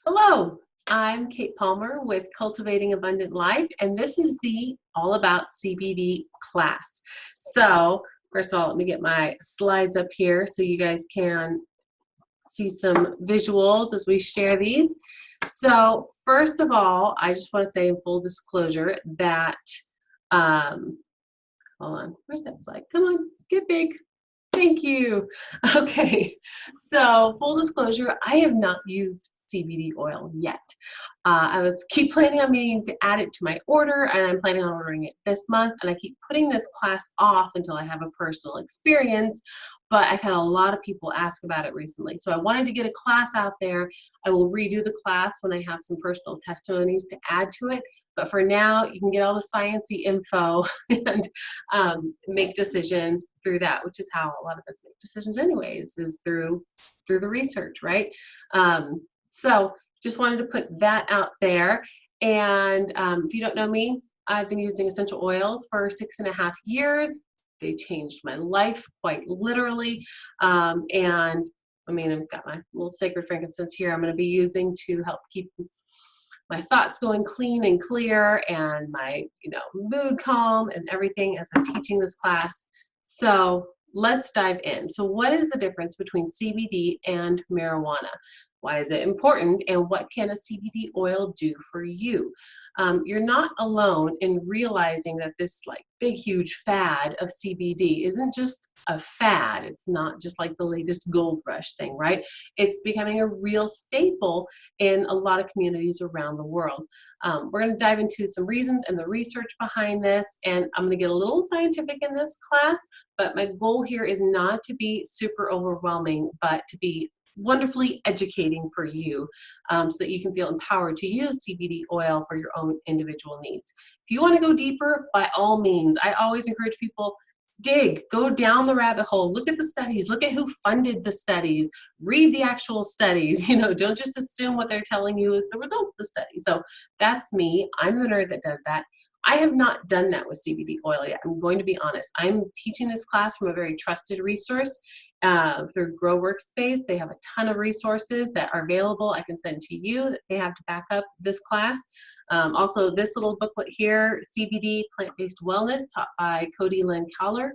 Hello, I'm Kate Palmer with Cultivating Abundant Life, and this is the All About CBD class. So, first of all, let me get my slides up here so you guys can see some visuals as we share these. So, first of all, I just want to say in full disclosure that, hold on, where's that slide? Come on, get big. Thank you. Okay, so full disclosure, I have not used CBD oil yet. I keep planning on meaning to add it to my order, and I'm planning on ordering it this month, and I keep putting this class off until I have a personal experience, but I've had a lot of people ask about it recently. So I wanted to get a class out there. I will redo the class when I have some personal testimonies to add to it. But for now, you can get all the sciencey info and make decisions through that, which is how a lot of us make decisions anyways, is through the research, right? So just wanted to put that out there. And if you don't know me, I've been using essential oils for 6.5 years. They changed my life quite literally. And I mean, I've got my little sacred frankincense here I'm going to be using to help keep my thoughts going clean and clear, and my mood calm and everything as I'm teaching this class. So let's dive in. So what is the difference between CBD and marijuana? Why is it important, and what can a CBD oil do for you? You're not alone in realizing that this big huge fad of CBD isn't just a fad. It's not just like the latest gold rush thing, right? It's becoming a real staple in a lot of communities around the world. We're going to dive into some reasons and the research behind this, and I'm going to get a little scientific in this class, but my goal here is not to be super overwhelming, but to be wonderfully educating for you, so that you can feel empowered to use CBD oil for your own individual needs. If you want to go deeper, by all means, I always encourage people, go down the rabbit hole, look at the studies, look at who funded the studies, read the actual studies, don't just assume what they're telling you is the result of the study. So that's me. I'm the nerd that does that. I have not done that with CBD oil yet. I'm going to be honest. I'm teaching this class from a very trusted resource through Grow Workspace. They have a ton of resources that are available. I can send to you that they have to back up this class. Also, this little booklet here, CBD Plant-Based Wellness, taught by Cody Lynn Cowler.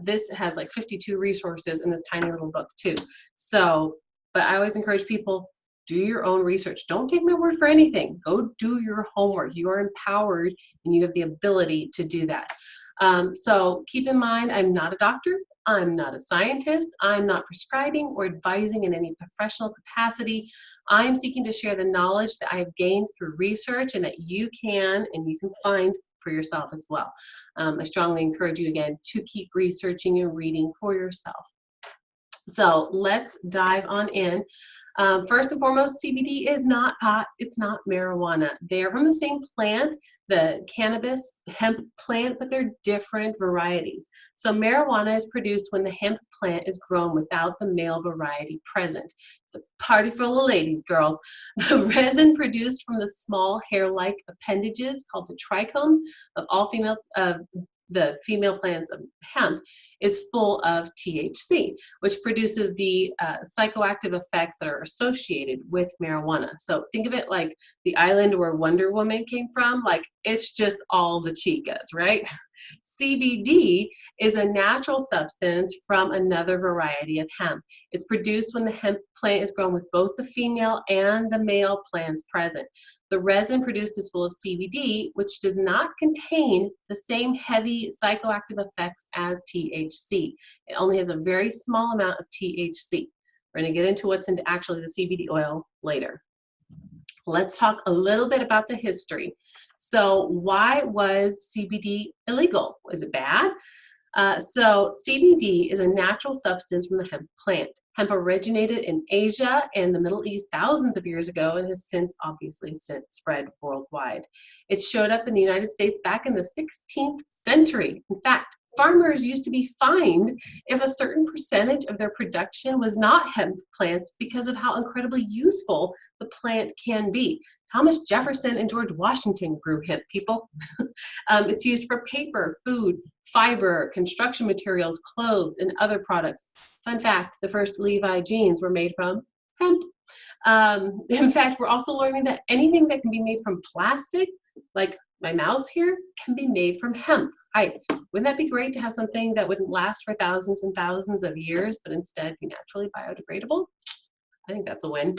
This has 52 resources in this tiny little book too. So, but I always encourage people, do your own research. Don't take my word for anything. Go do your homework. You are empowered and you have the ability to do that. So keep in mind, I'm not a doctor. I'm not a scientist. I'm not prescribing or advising in any professional capacity. I'm seeking to share the knowledge that I have gained through research and that you can find for yourself as well. I strongly encourage you again to keep researching and reading for yourself. So let's dive on in. First and foremost, CBD is not pot, it's not marijuana. They're from the same plant, the cannabis hemp plant, but they're different varieties. So marijuana is produced when the hemp plant is grown without the male variety present. It's a party full of ladies, girls. The resin produced from the small hair-like appendages called the trichomes of the female plants of hemp is full of THC, which produces the psychoactive effects that are associated with marijuana. So think of it like the island where Wonder Woman came from. It's just all the chicas, right? CBD is a natural substance from another variety of hemp. It's produced when the hemp plant is grown with both the female and the male plants present. The resin produced is full of CBD, which does not contain the same heavy psychoactive effects as THC. It only has a very small amount of THC. We're going to get into what's into actually the CBD oil later. Let's talk a little bit about the history. So why was CBD illegal? Was it bad? So CBD is a natural substance from the hemp plant. Hemp originated in Asia and the Middle East thousands of years ago and has since spread worldwide. It showed up in the United States back in the 16th century. In fact, farmers used to be fined if a certain percentage of their production was not hemp plants because of how incredibly useful the plant can be. Thomas Jefferson and George Washington grew hemp, people. It's used for paper, food, fiber, construction materials, clothes, and other products. Fun fact, the first Levi jeans were made from hemp. In fact, we're also learning that anything that can be made from plastic, like my mouse here, can be made from hemp. Wouldn't that be great to have something that wouldn't last for thousands and thousands of years, but instead be naturally biodegradable? I think that's a win.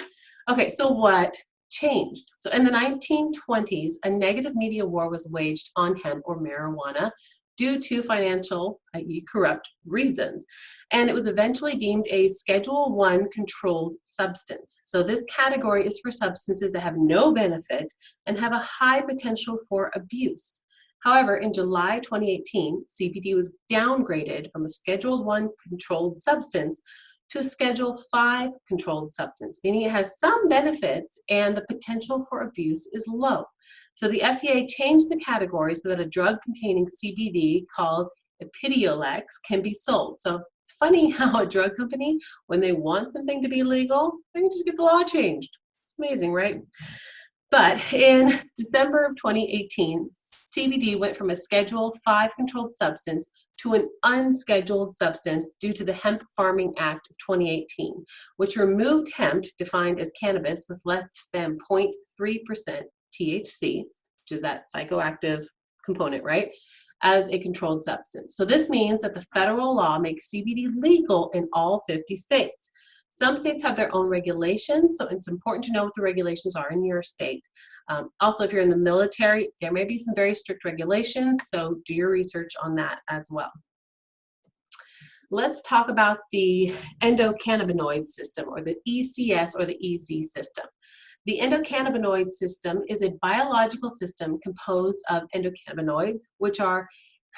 Okay, so what changed? So in the 1920s, a negative media war was waged on hemp or marijuana due to financial, i.e. corrupt reasons. And it was eventually deemed a Schedule I controlled substance. So this category is for substances that have no benefit and have a high potential for abuse. However, in July 2018, CBD was downgraded from a Schedule I controlled substance to a Schedule V controlled substance, meaning it has some benefits and the potential for abuse is low. So the FDA changed the category so that a drug containing CBD called Epidiolex can be sold. So it's funny how a drug company, when they want something to be legal, they can just get the law changed. It's amazing, right? But in December of 2018, CBD went from a Schedule V controlled substance to an unscheduled substance due to the Hemp Farming Act of 2018, which removed hemp, defined as cannabis with less than 0.3% THC, which is that psychoactive component, right, as a controlled substance. So this means that the federal law makes CBD legal in all 50 states. Some states have their own regulations, so it's important to know what the regulations are in your state. Also, if you're in the military, there may be some very strict regulations, so do your research on that as well. Let's talk about the endocannabinoid system, or the ECS or the EC system. The endocannabinoid system is a biological system composed of endocannabinoids, which are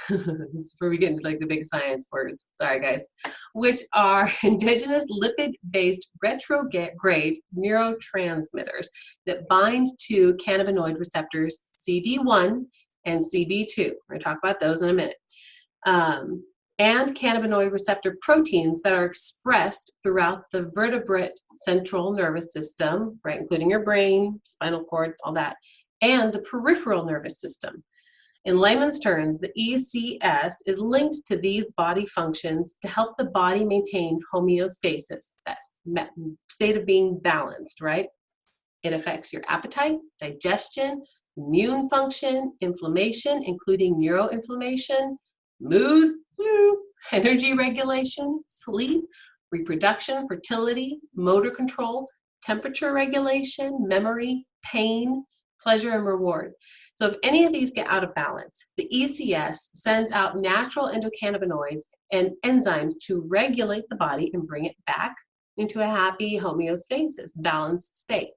this is where we get into like the big science words, sorry guys, which are indigenous lipid-based retrograde neurotransmitters that bind to cannabinoid receptors CB1 and CB2. We're going to talk about those in a minute. And cannabinoid receptor proteins that are expressed throughout the vertebrate central nervous system, right, including your brain, spinal cord, all that, and the peripheral nervous system. In layman's terms, the ECS is linked to these body functions to help the body maintain homeostasis, that state of being balanced, right? It affects your appetite, digestion, immune function, inflammation, including neuroinflammation, mood, energy regulation, sleep, reproduction, fertility, motor control, temperature regulation, memory, pain, pleasure, and reward. So if any of these get out of balance, the ECS sends out natural endocannabinoids and enzymes to regulate the body and bring it back into a happy homeostasis, balanced state.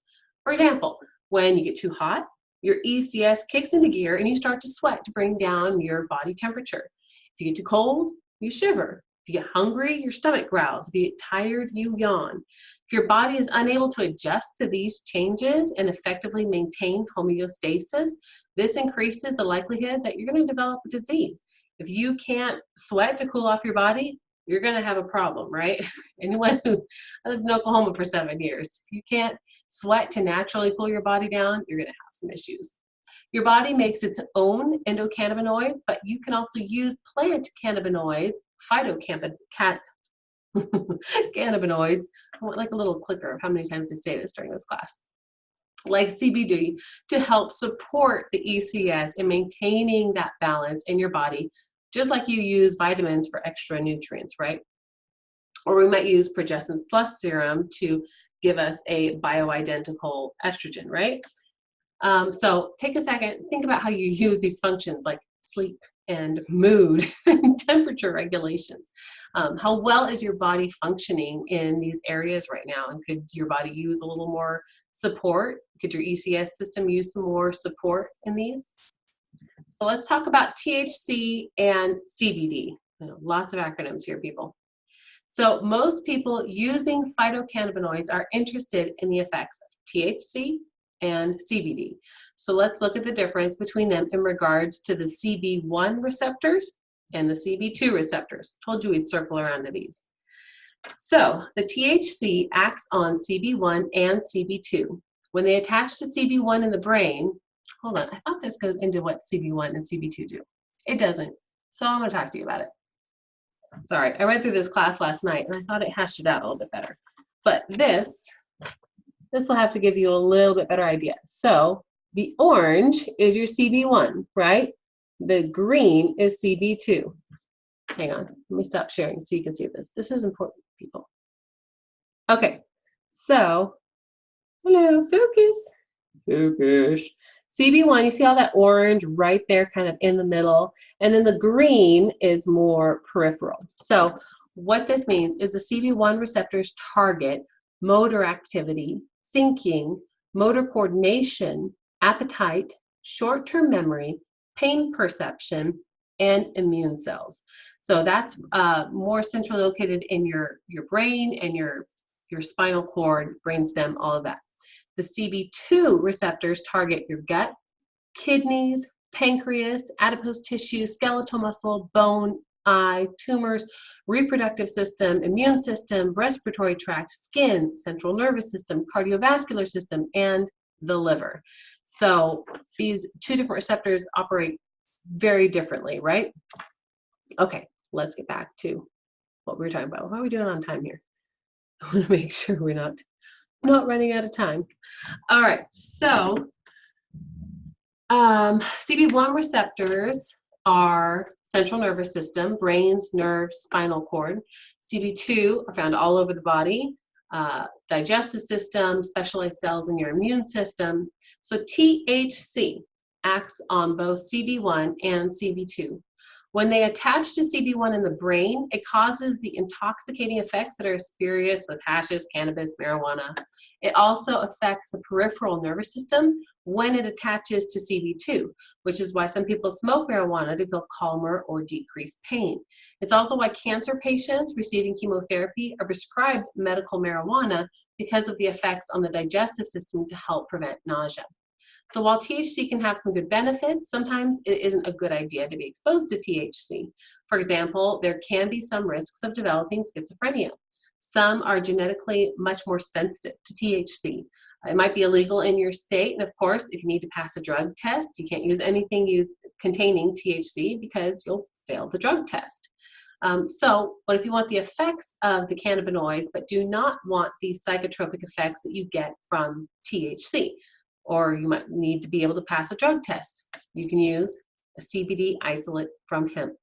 For example, when you get too hot, your ECS kicks into gear and you start to sweat to bring down your body temperature. If you get too cold, you shiver. If you get hungry, your stomach growls. If you get tired, you yawn. If your body is unable to adjust to these changes and effectively maintain homeostasis, this increases the likelihood that you're going to develop a disease. If you can't sweat to cool off your body, you're going to have a problem, right? Anyone who I lived in Oklahoma for 7 years, if you can't sweat to naturally cool your body down, you're going to have some issues. Your body makes its own endocannabinoids, but you can also use plant cannabinoids, phytocannabinoids. I want like a little clicker of how many times they say this during this class. Like CBD, to help support the ECS in maintaining that balance in your body, just like you use vitamins for extra nutrients, right? Or we might use Progestins Plus serum to give us a bioidentical estrogen, right? So take a second, think about how you use these functions like sleep and mood and temperature regulations. How well is your body functioning in these areas right now? And could your body use a little more support? Could your ECS system use some more support in these? So let's talk about THC and CBD. Lots of acronyms here, people. So most people using phytocannabinoids are interested in the effects of THC and CBD. So let's look at the difference between them in regards to the CB1 receptors and the CB2 receptors. Told you we'd circle around to these. So the THC acts on CB1 and CB2. When they attach to CB1 in the brain, hold on, I thought this goes into what CB1 and CB2 do. It doesn't. So I'm going to talk to you about it. Sorry, I read through this class last night and I thought it hashed it out a little bit better. But this This will have to give you a little bit better idea. So the orange is your CB1, right? The green is CB2. Hang on, let me stop sharing so you can see this. This is important, people. Okay, so, hello, focus. Focus. CB1, you see all that orange right there kind of in the middle, and then the green is more peripheral. So what this means is the CB1 receptors target motor activity, thinking, motor coordination, appetite, short-term memory, pain perception, and immune cells. So that's more centrally located in your brain and your spinal cord, brainstem, all of that. The CB2 receptors target your gut, kidneys, pancreas, adipose tissue, skeletal muscle, bone, eye, tumors, reproductive system, immune system, respiratory tract, skin, central nervous system, cardiovascular system, and the liver. So these two different receptors operate very differently, right? Okay, let's get back to what we were talking about. How are we doing on time here? I want to make sure we're not running out of time. All right, so CB1 receptors are central nervous system, brains, nerves, spinal cord. CB2 are found all over the body, digestive system, specialized cells in your immune system. So THC acts on both CB1 and CB2. When they attach to CB1 in the brain, it causes the intoxicating effects that are experienced with hashish, cannabis, marijuana. It also affects the peripheral nervous system when it attaches to CB2, which is why some people smoke marijuana to feel calmer or decrease pain. It's also why cancer patients receiving chemotherapy are prescribed medical marijuana because of the effects on the digestive system to help prevent nausea. So while THC can have some good benefits, sometimes it isn't a good idea to be exposed to THC. For example, there can be some risks of developing schizophrenia. Some are genetically much more sensitive to THC. It might be illegal in your state, and of course, if you need to pass a drug test, you can't use anything containing THC because you'll fail the drug test. But if you want the effects of the cannabinoids, but do not want the psychotropic effects that you get from THC, or you might need to be able to pass a drug test, you can use a CBD isolate from hemp.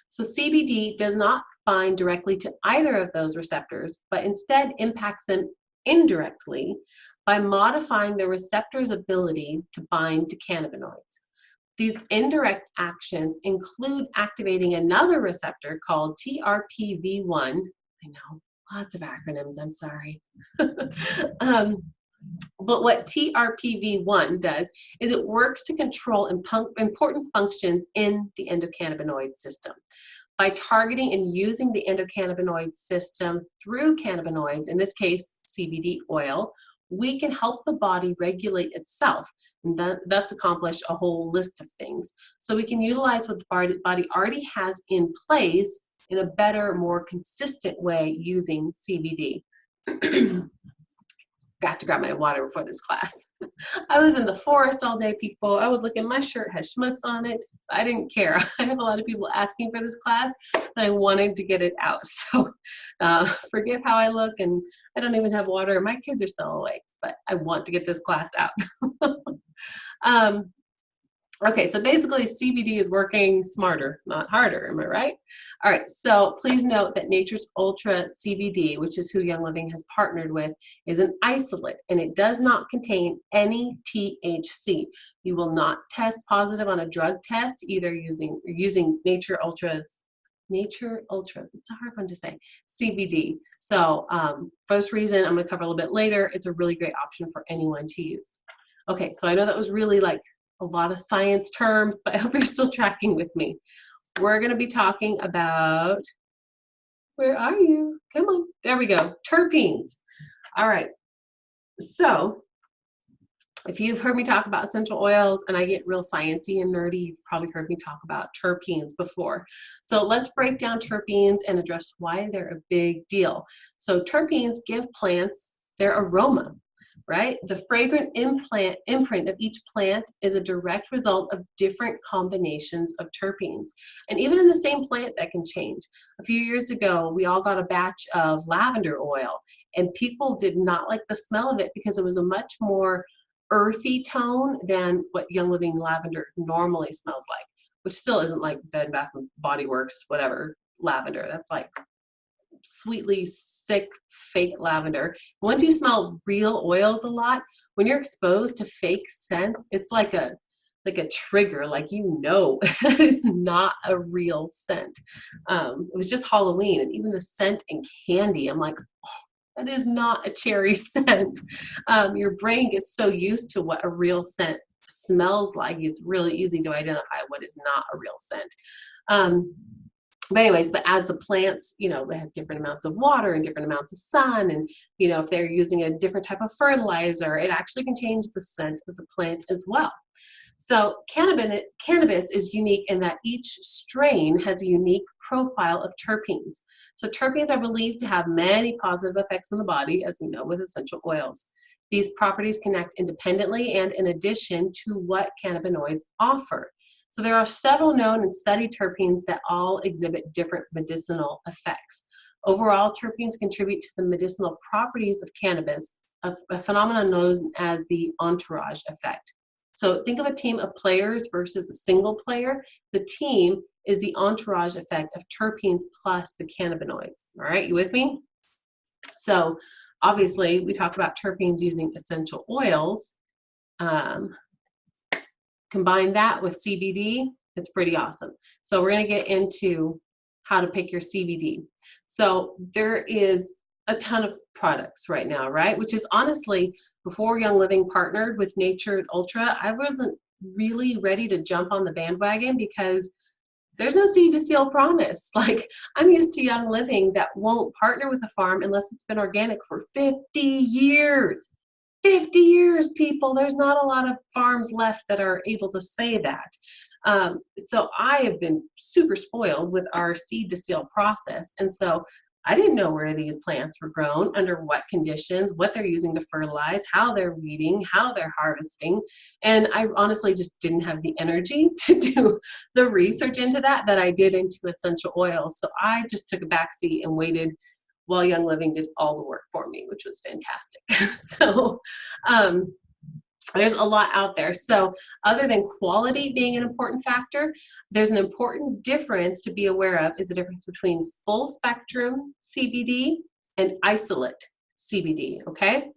So CBD does not bind directly to either of those receptors, but instead impacts them indirectly by modifying the receptor's ability to bind to cannabinoids. These indirect actions include activating another receptor called TRPV1. I know, lots of acronyms, I'm sorry. But what TRPV1 does is it works to control important functions in the endocannabinoid system. By targeting and using the endocannabinoid system through cannabinoids, in this case CBD oil, we can help the body regulate itself and thus accomplish a whole list of things. So we can utilize what the body already has in place in a better, more consistent way using CBD. Got to grab my water before this class. I was in the forest all day, people. I was looking, my shirt has schmutz on it. I didn't care. I have a lot of people asking for this class, and I wanted to get it out. So forgive how I look, and I don't even have water. My kids are still awake, but I want to get this class out. Okay, so basically CBD is working smarter, not harder, am I right? All right, so please note that Nature's Ultra CBD, which is who Young Living has partnered with, is an isolate, and it does not contain any THC. You will not test positive on a drug test, either using Nature Ultras, it's a hard one to say, CBD. So for this reason, I'm gonna cover a little bit later, it's a really great option for anyone to use. Okay, so I know that was really like a lot of science terms, but I hope you're still tracking with me. We're going to be talking about, where are you? Come on, there we go, terpenes. All right, so if you've heard me talk about essential oils and I get real sciencey and nerdy, you've probably heard me talk about terpenes before. So let's break down terpenes and address why they're a big deal. So terpenes give plants their aroma. Right? The fragrant imprint of each plant is a direct result of different combinations of terpenes. And even in the same plant, that can change. A few years ago, we all got a batch of lavender oil, and people did not like the smell of it because it was a much more earthy tone than what Young Living lavender normally smells like, which still isn't like Bed Bath & Body Works, whatever, lavender. That's like sweetly sick, fake lavender. Once you smell real oils a lot, when you're exposed to fake scents, it's like a trigger, like, it's not a real scent. It was just Halloween, and even the scent and candy, I'm like, oh, that is not a cherry scent. Your brain gets so used to what a real scent smells like, it's really easy to identify what is not a real scent. But as the plants, it has different amounts of water and different amounts of sun, and if they're using a different type of fertilizer, it actually can change the scent of the plant as well. So cannabis is unique in that each strain has a unique profile of terpenes. So terpenes are believed to have many positive effects on the body, as we know with essential oils. These properties connect independently and in addition to what cannabinoids offer. So there are several known and studied terpenes that all exhibit different medicinal effects. Overall, terpenes contribute to the medicinal properties of cannabis, a phenomenon known as the entourage effect. So think of a team of players versus a single player. The team is the entourage effect of terpenes plus the cannabinoids. All right, you with me? So obviously, we talked about terpenes using essential oils. Combine that with CBD, it's pretty awesome. So we're going to get into how to pick your CBD. So there is a ton of products right now, right? Which is honestly, before Young Living partnered with Natured Ultra, I wasn't really ready to jump on the bandwagon because there's no seed to seal promise. Like, I'm used to Young Living that won't partner with a farm unless it's been organic for 50 years. 50 years, people. There's not a lot of farms left that are able to say that. So I have been super spoiled with our seed to seal process. And so I didn't know where these plants were grown, under what conditions, what they're using to fertilize, how they're weeding, how they're harvesting. And I honestly just didn't have the energy to do the research into that I did into essential oils. So I just took a backseat and waited while Young Living did all the work for me, which was fantastic. So there's a lot out there. So other than quality being an important factor, there's an important difference to be aware of, is the difference between full spectrum CBD and isolate CBD, okay?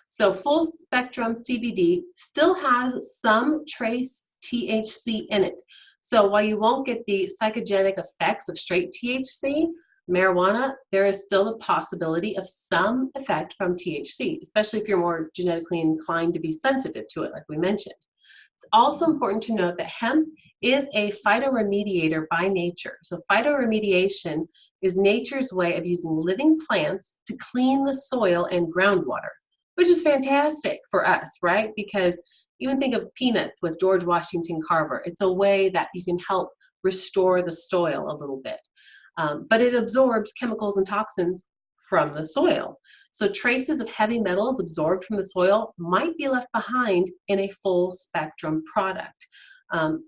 So full spectrum CBD still has some trace THC in it. So while you won't get the psychogenic effects of straight THC, marijuana, there is still a possibility of some effect from THC, especially if you're more genetically inclined to be sensitive to it, like we mentioned. It's also important to note that hemp is a phytoremediator by nature. So phytoremediation is nature's way of using living plants to clean the soil and groundwater, which is fantastic for us, right? Because even think of peanuts with George Washington Carver. It's a way that you can help restore the soil a little bit. But it absorbs chemicals and toxins from the soil. So traces of heavy metals absorbed from the soil might be left behind in a full spectrum product.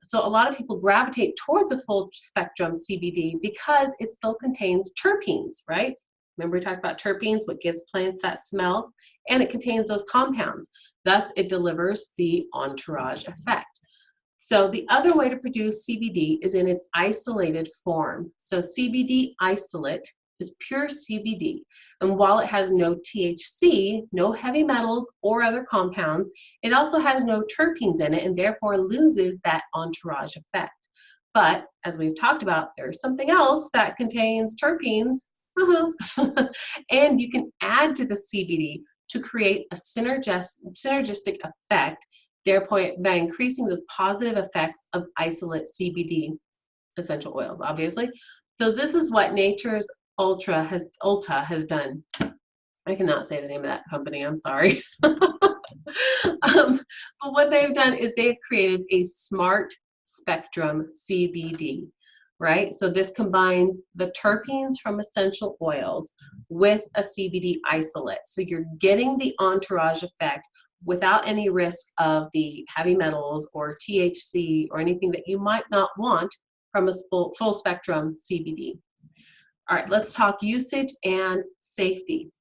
So a lot of people gravitate towards a full spectrum CBD because it still contains terpenes, right? Remember we talked about terpenes, what gives plants that smell, and it contains those compounds. Thus, it delivers the entourage effect. So the other way to produce CBD is in its isolated form. So CBD isolate is pure CBD. And while it has no THC, no heavy metals or other compounds, it also has no terpenes in it and therefore loses that entourage effect. But as we've talked about, there's something else that contains terpenes. And you can add to the CBD to create a synergistic effect, therefore by increasing those positive effects of isolate CBD essential oils, obviously. So this is what Nature's Ulta has done. I cannot say the name of that company, I'm sorry. But what they've done is they've created a smart spectrum CBD, right? So this combines the terpenes from essential oils with a CBD isolate. So you're getting the entourage effect without any risk of the heavy metals or THC or anything that you might not want from a full spectrum CBD. All right, let's talk usage and safety.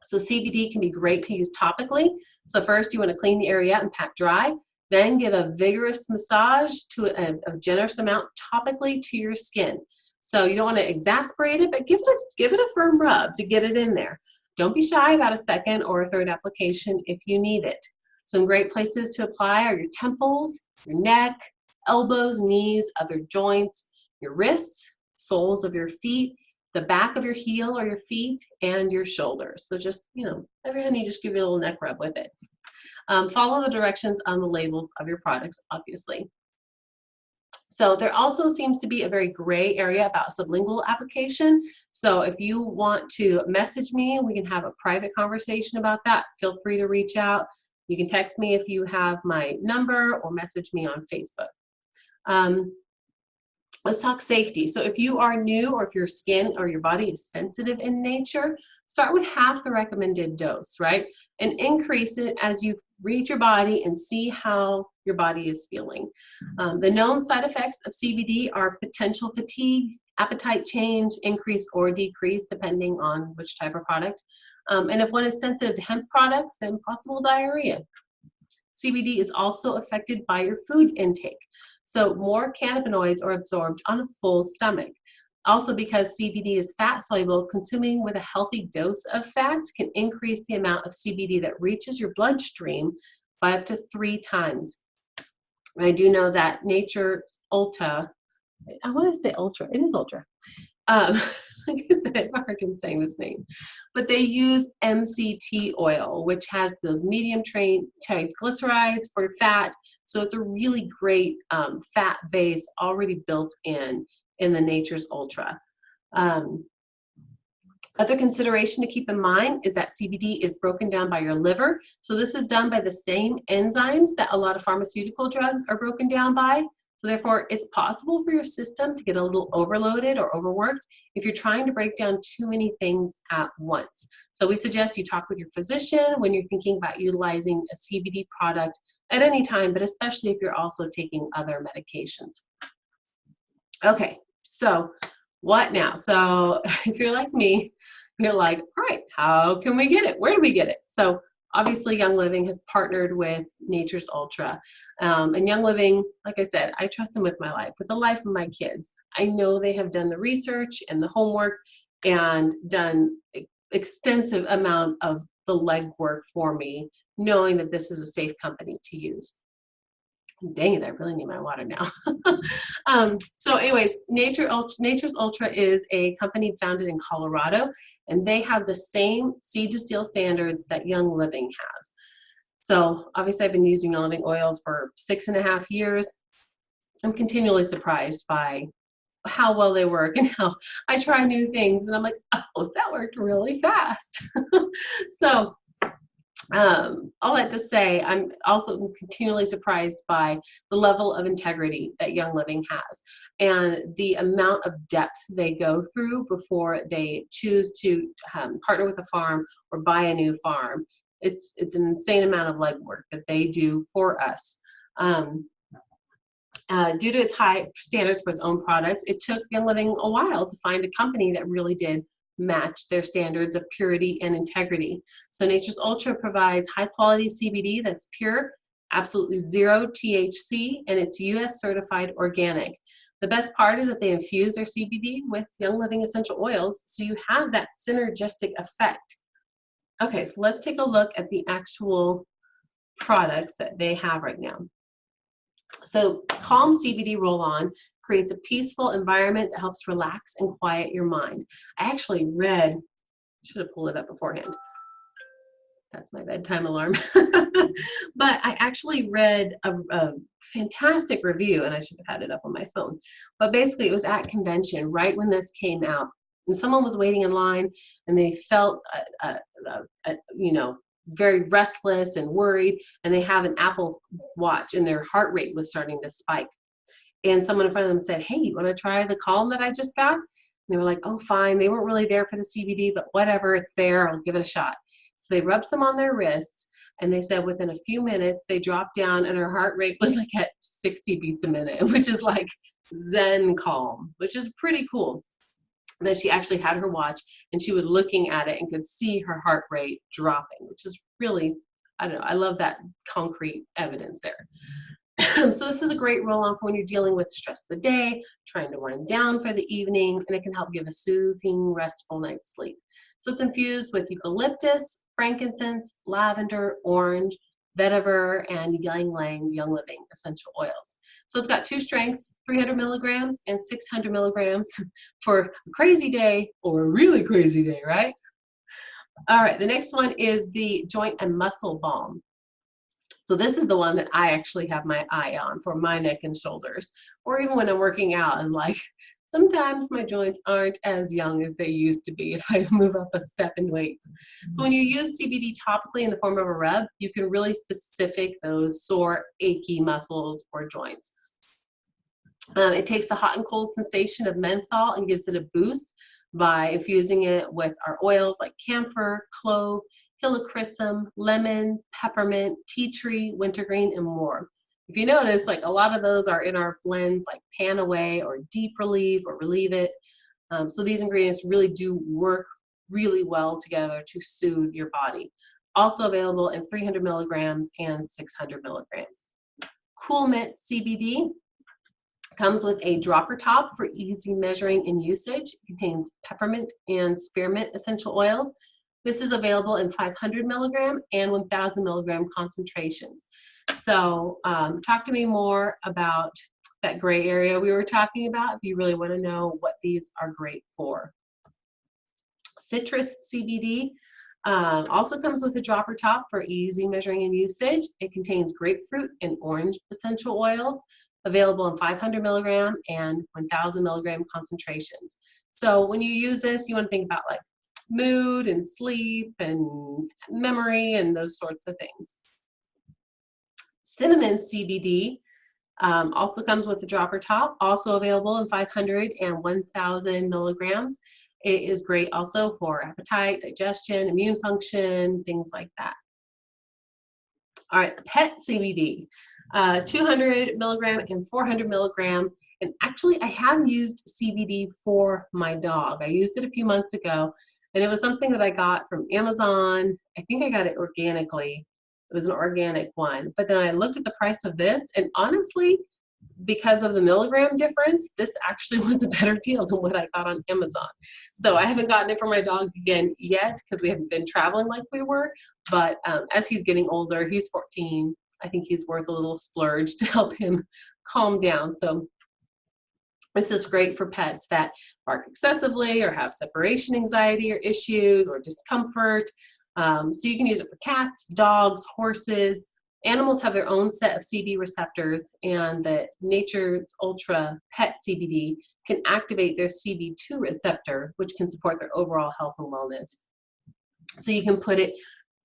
So CBD can be great to use topically. So first you want to clean the area and pat dry, then give a vigorous massage to a generous amount topically to your skin. So you don't want to exasperate it, but give it a firm rub to get it in there. Don't be shy about a second or a third application if you need it. Some great places to apply are your temples, your neck, elbows, knees, other joints, your wrists, soles of your feet, the back of your heel or your feet, and your shoulders. So just, every time you just give you a little neck rub with it. Follow the directions on the labels of your products, obviously. So there also seems to be a very gray area about sublingual application. So if you want to message me, we can have a private conversation about that. Feel free to reach out. You can text me if you have my number or message me on Facebook. Let's talk safety. So if you are new or if your skin or your body is sensitive in nature, start with half the recommended dose, right? And increase it as you read your body and see how your body is feeling. The known side effects of CBD are potential fatigue, appetite change, increase or decrease depending on which type of product. And if one is sensitive to hemp products, then possible diarrhea. CBD is also affected by your food intake. So more cannabinoids are absorbed on a full stomach. Also, because CBD is fat soluble, consuming with a healthy dose of fats can increase the amount of CBD that reaches your bloodstream by up to 3 times. And I do know that Nature's Ultra, I want to say Ultra, it is Ultra. Like I said, I have a hard time saying this name, but they use MCT oil, which has those medium chain triglycerides for fat. So it's a really great fat base already built in the Nature's Ultra. Other consideration to keep in mind is that CBD is broken down by your liver. So this is done by the same enzymes that a lot of pharmaceutical drugs are broken down by. So therefore, it's possible for your system to get a little overloaded or overworked if you're trying to break down too many things at once. So we suggest you talk with your physician when you're thinking about utilizing a CBD product at any time, but especially if you're also taking other medications. Okay, so what now? So if you're like me, you're like, all right, how can we get it? Where do we get it? So obviously Young Living has partnered with Nature's Ultra. And Young Living, like I said, I trust them with my life, with the life of my kids. I know they have done the research and the homework and done extensive amount of the legwork for me, knowing that this is a safe company to use. Dang it, I really need my water now. So anyways, Nature's Ultra is a company founded in Colorado, and they have the same seed to steel standards that Young Living has. So obviously I've been using Young Living oils for 6.5 years. I'm continually surprised by how well they work and how I try new things and I'm like, oh, that worked really fast. So all that to say, I'm also continually surprised by the level of integrity that Young Living has and the amount of depth they go through before they choose to partner with a farm or buy a new farm. It's an insane amount of legwork that they do for us. Due to its high standards for its own products, it took Young Living a while to find a company that really did match their standards of purity and integrity. So Nature's Ultra provides high quality CBD that's pure, absolutely zero THC, and it's US certified organic. The best part is that they infuse their CBD with Young Living essential oils, so you have that synergistic effect. Okay, so let's take a look at the actual products that they have right now. So Calm CBD RollOn creates a peaceful environment that helps relax and quiet your mind. I actually read, should have pulled it up beforehand. That's my bedtime alarm. But I actually read a fantastic review, and I should have had it up on my phone. But basically it was at convention right when this came out, and someone was waiting in line and they felt, very restless and worried, and they have an Apple Watch and their heart rate was starting to spike. And someone in front of them said, hey, you want to try the Calm that I just got? And they were like, oh, fine. They weren't really there for the CBD, but whatever, it's there. I'll give it a shot. So they rubbed some on their wrists, and they said within a few minutes, they dropped down and her heart rate was like at 60 beats a minute, which is like Zen calm, which is pretty cool. that she actually had her watch and she was looking at it and could see her heart rate dropping, which is really, I don't know, I love that concrete evidence there. So this is a great roll-on for when you're dealing with stress of the day, trying to wind down for the evening, and it can help give a soothing, restful night's sleep. So it's infused with eucalyptus, frankincense, lavender, orange, vetiver, and ylang ylang, young living essential oils. So it's got two strengths, 300 milligrams and 600 milligrams for a crazy day or a really crazy day, right? All right, the next one is the joint and muscle balm. So this is the one that I actually have my eye on for my neck and shoulders, or even when I'm working out and like, sometimes my joints aren't as young as they used to be if I move up a step in weights. So when you use CBD topically in the form of a rub, you can really specific those sore, achy muscles or joints. It takes the hot and cold sensation of menthol and gives it a boost by infusing it with our oils like camphor, clove, helichrysum, lemon, peppermint, tea tree, wintergreen, and more. If you notice, like a lot of those are in our blends like Pan Away or Deep Relief or Relieve It. So these ingredients really do work really well together to soothe your body. Also available in 300 milligrams and 600 milligrams. Cool Mint CBD comes with a dropper top for easy measuring and usage. It contains peppermint and spearmint essential oils. This is available in 500 milligram and 1000 milligram concentrations. So talk to me more about that gray area we were talking about if you really want to know what these are great for. Citrus CBD also comes with a dropper top for easy measuring and usage. It contains grapefruit and orange essential oils, available in 500 milligram and 1000 milligram concentrations. So when you use this, you want to think about like mood and sleep and memory and those sorts of things. Cinnamon CBD also comes with a dropper top, also available in 500 and 1000 milligrams. It is great also for appetite, digestion, immune function, things like that. All right, pet CBD, 200 milligram and 400 milligram. And actually I have used CBD for my dog. I used it a few months ago and it was something that I got from Amazon. I think I got it organically. It was an organic one. But then I looked at the price of this and honestly, because of the milligram difference, this actually was a better deal than what I got on Amazon. So I haven't gotten it for my dog again yet because we haven't been traveling like we were. But as he's getting older, he's 14, I think he's worth a little splurge to help him calm down. So this is great for pets that bark excessively or have separation anxiety or issues or discomfort. So you can use it for cats, dogs, horses. Animals have their own set of CB receptors, and the Nature's Ultra Pet CBD can activate their CB2 receptor, which can support their overall health and wellness. So you can put it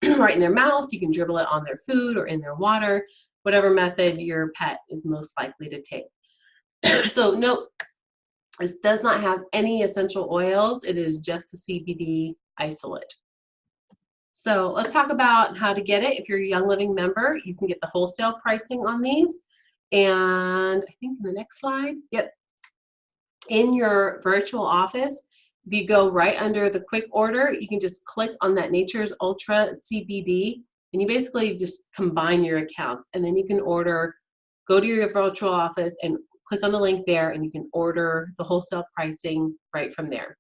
right in their mouth, you can dribble it on their food or in their water, whatever method your pet is most likely to take. So note, this does not have any essential oils, it is just the CBD isolate. So let's talk about how to get it. If you're a Young Living member, you can get the wholesale pricing on these. And I think in the next slide, yep. In your virtual office, if you go right under the quick order, you can just click on that Nature's Ultra CBD, and you basically just combine your accounts. And then you can order, go to your virtual office and click on the link there, and you can order the wholesale pricing right from there.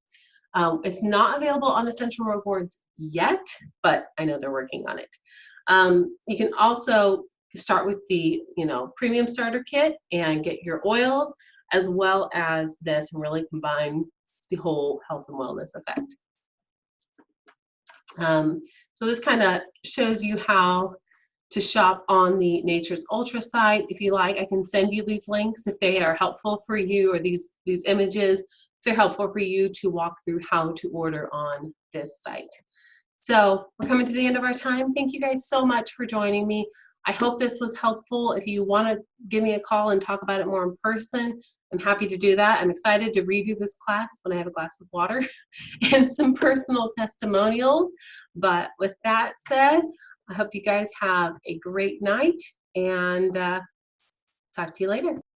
It's not available on Essential Rewards yet, but I know they're working on it. You can also start with the premium starter kit and get your oils as well as this and really combine the whole health and wellness effect. So this kind of shows you how to shop on the Nature's Ultra site. If you like, I can send you these links if they are helpful for you, or these images, if they're helpful for you to walk through how to order on this site. So we're coming to the end of our time. Thank you guys so much for joining me. I hope this was helpful. If you want to give me a call and talk about it more in person, I'm happy to do that. I'm excited to redo this class when I have a glass of water and some personal testimonials. But with that said, I hope you guys have a great night and talk to you later.